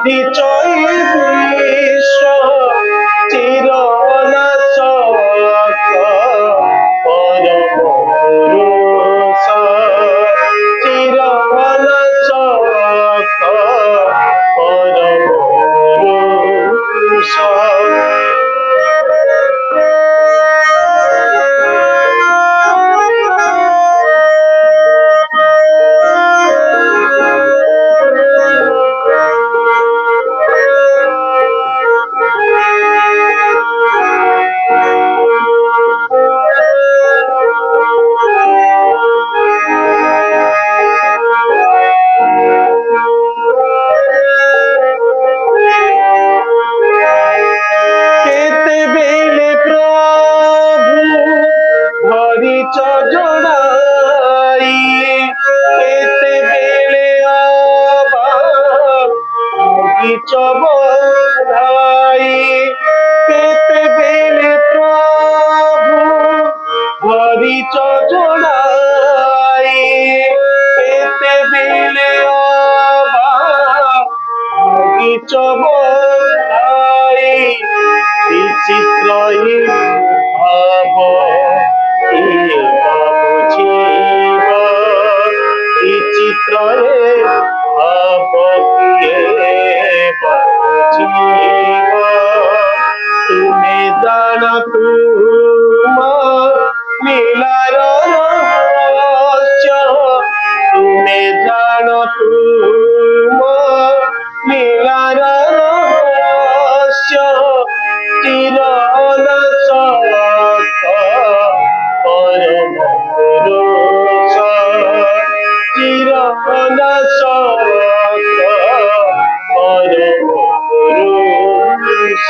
পরিচয় বিশ্ব চিরনাশক পরম পুরুষ চিরনাশক পরম পুরুষ জড়াই কেতেবেলে আবার চবধাই কেতেবেলে প্রভু ধরিচ জড়াই কেতেবেলে আবার চবধাই বিচিত্রই ভাব চিত্রে তুমি জানা তোমার লীলার রহস্য তুমি জানো তোমার লীলার রহস্য চিরনাশক পরম পুরুষ চিরনাশক পরম পুরুষ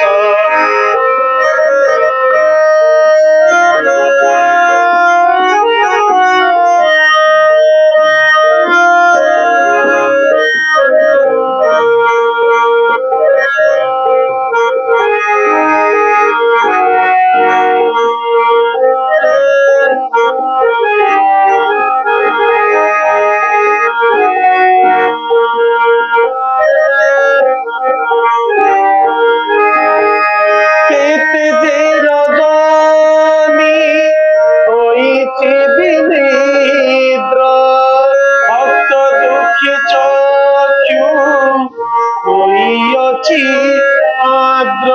আদ্র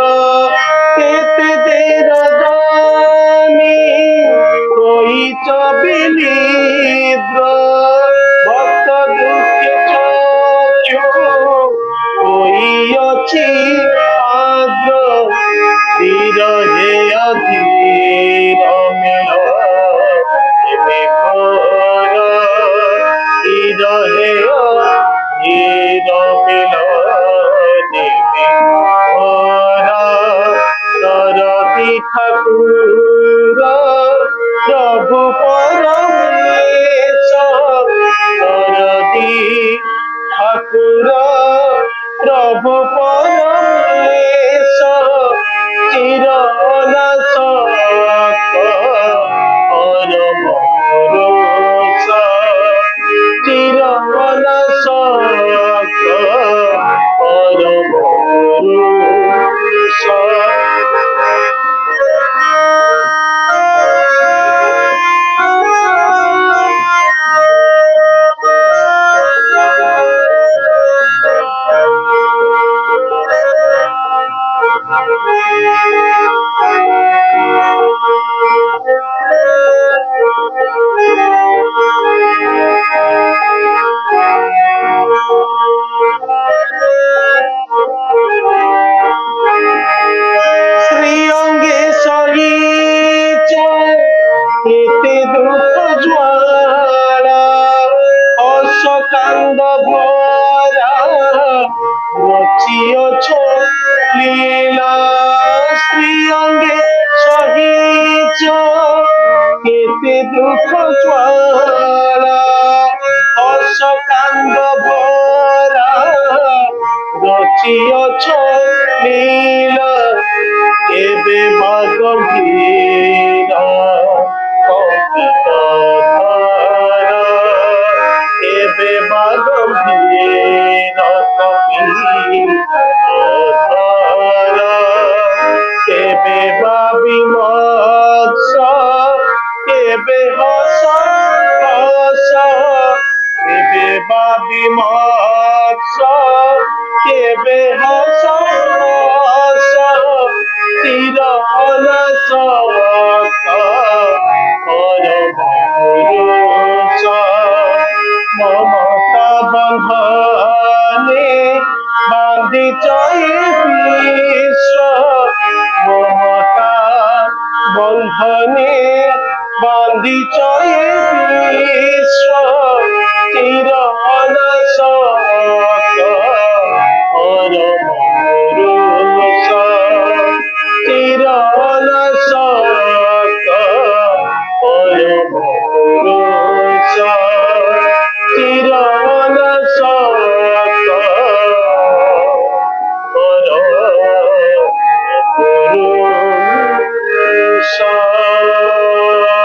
কেতে যে রজনী কইছ বিনিদ্র ভক্ত দুঃখে চক্ষু কইছি আদ্র বিরহে অধীর মেল এবে ঘোর বিরহে অধীর মেল ঠাকুর প্রভু পরমেশ দরদি ঠাকুর প্রভু পরমেশ চিরনাশক পরম পুরুষ চিরনাশক পরম পুরুষ কান্দ ভরা রচিয়ছ লীলা শ্রী অঙ্গে সহিছ কেতে দুঃখ জ্বালা হর্ষ কান্দ ভরা রচিয়ছ লীলা কেবে বা গম্ভীর কপিত ধারা এবে বা গম্ভীর কপিত বা বিমর্ষ কেবে হস তীর অলস ভরুষ মমতা বন্ধনে বান্ধিছ বিশ্ব মমতা বন্ধনে বান্ধিছ